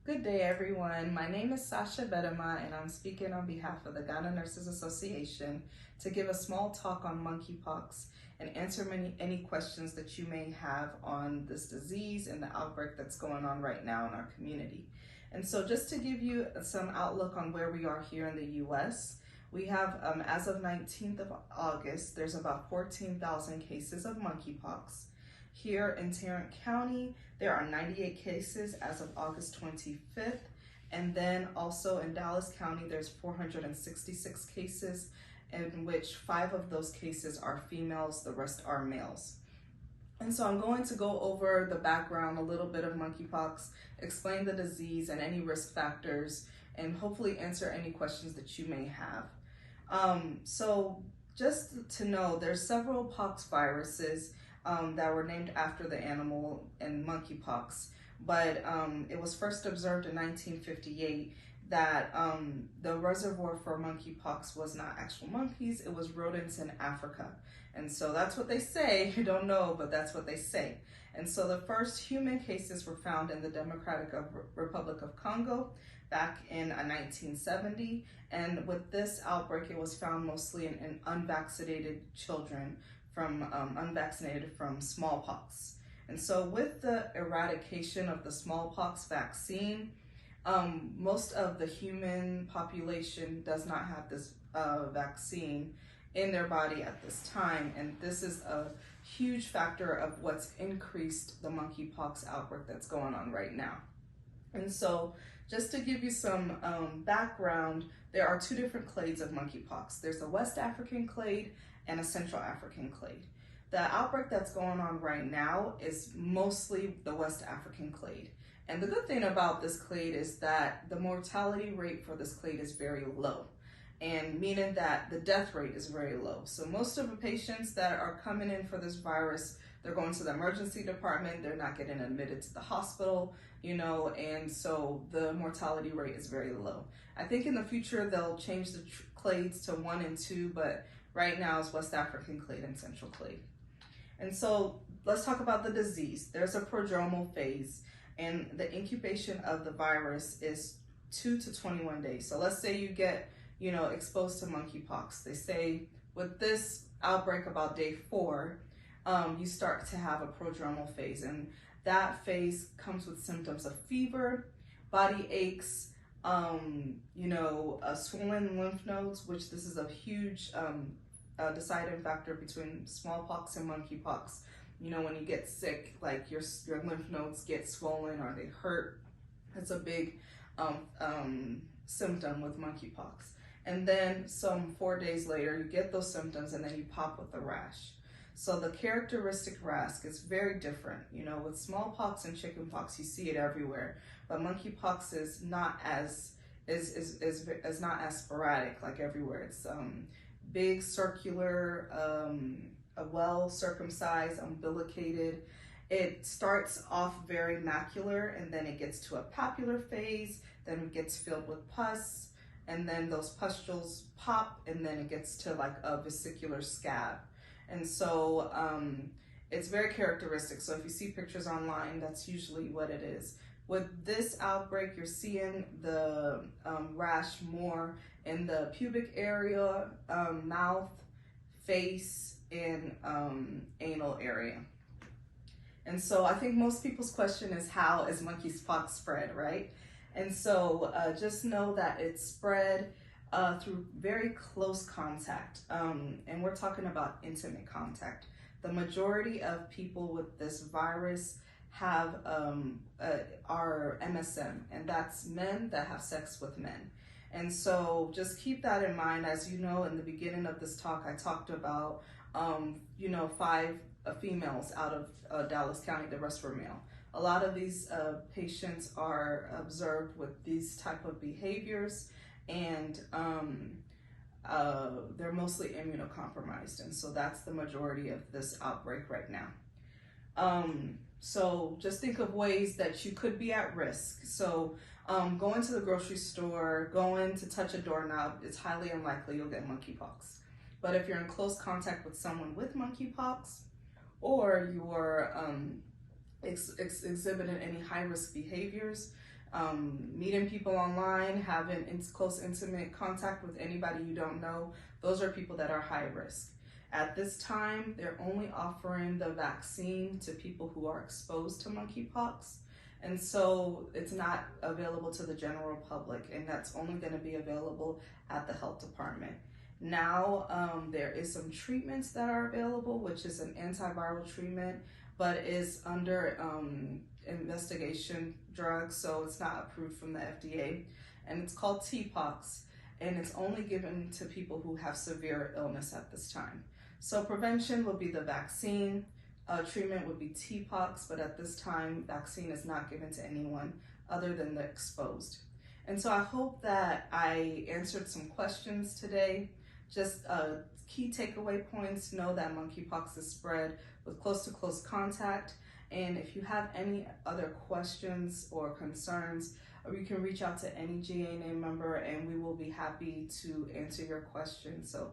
Good day, everyone. My name is Sasha Bedema, and I'm speaking on behalf of the Ghana Nurses Association to give a small talk on monkeypox and answer any questions that you may have on this disease and the outbreak that's going on right now in our community. And so just to give you some outlook on where we are here in the U.S., we have, as of 19th of August, there's about 14,000 cases of monkeypox. Here in Tarrant County, there are 98 cases as of August 25th. And then also in Dallas County, there's 466 cases, in which 5 of those cases are females, the rest are males. And so I'm going to go over the background, a little bit of monkeypox, explain the disease and any risk factors, and hopefully answer any questions that you may have. So just to know, there's several pox viruses that were named after the animal and monkeypox, but it was first observed in 1958 that the reservoir for monkeypox was not actual monkeys, it was rodents in Africa. And so that's what they say. You don't know, but that's what they say. And so the first human cases were found in the Democratic Republic of Congo back in 1970. And with this outbreak, it was found mostly in unvaccinated children unvaccinated from smallpox. And so with the eradication of the smallpox vaccine, most of the human population does not have this vaccine in their body at this time, and this is a huge factor of what's increased the monkeypox outbreak that's going on right now. And so just to give you some background, there are 2 different clades of monkeypox. There's a West African clade and a Central African clade. The outbreak that's going on right now is mostly the West African clade. And the good thing about this clade is that the mortality rate for this clade is very low, and meaning that the death rate is very low. So most of the patients that are coming in for this virus, they're going to the emergency department, they're not getting admitted to the hospital, and so the mortality rate is very low. I think in the future they'll change the clades to 1 and 2, but right now it's West African clade and Central clade. And so let's talk about the disease. There's a prodromal phase, and the incubation of the virus is 2 to 21 days. So let's say you get, exposed to monkeypox. They say with this outbreak about day 4, you start to have a prodromal phase, and that phase comes with symptoms of fever, body aches, swollen lymph nodes, which this is a huge deciding factor between smallpox and monkeypox. When you get sick, like your lymph nodes get swollen or they hurt, it's a big symptom with monkeypox. And then some 4 days later, you get those symptoms and then you pop with a rash. So the characteristic rash is very different. With smallpox and chickenpox, you see it everywhere, but monkeypox is not as not as sporadic like everywhere. It's big, circular, well circumcised, umbilicated. It starts off very macular, and then it gets to a papular phase, then it gets filled with pus, and then those pustules pop, and then it gets to like a vesicular scab. And so it's very characteristic. So if you see pictures online, that's usually what it is. With this outbreak, you're seeing the rash more in the pubic area, mouth, face, and anal area. And so I think most people's question is, how is monkeypox spread, right? And so just know that it's spread through very close contact, and we're talking about intimate contact. The majority of people with this virus are MSM, and that's men that have sex with men. And so just keep that in mind. As you know, in the beginning of this talk, I talked about 5 females out of Dallas County, the rest were male. A lot of these patients are observed with these type of behaviors, and they're mostly immunocompromised, and so that's the majority of this outbreak right now. So just think of ways that you could be at risk. So going to the grocery store, going to touch a doorknob, it's highly unlikely you'll get monkeypox. But if you're in close contact with someone with monkeypox, or you're exhibiting any high-risk behaviors, meeting people online, having close, intimate contact with anybody you don't know, those are people that are high risk. At this time, they're only offering the vaccine to people who are exposed to monkeypox. And so it's not available to the general public, and that's only going to be available at the health department. Now, there is some treatments that are available, which is an antiviral treatment, but is under investigation drug, so it's not approved from the FDA, and it's called TPOX, and it's only given to people who have severe illness at this time. So prevention would be the vaccine, treatment would be TPOX, but at this time, vaccine is not given to anyone other than the exposed. And so I hope that I answered some questions today. Just key takeaway points: know that monkeypox is spread with close-to-close contact. And if you have any other questions or concerns, you can reach out to any GANA member and we will be happy to answer your questions. So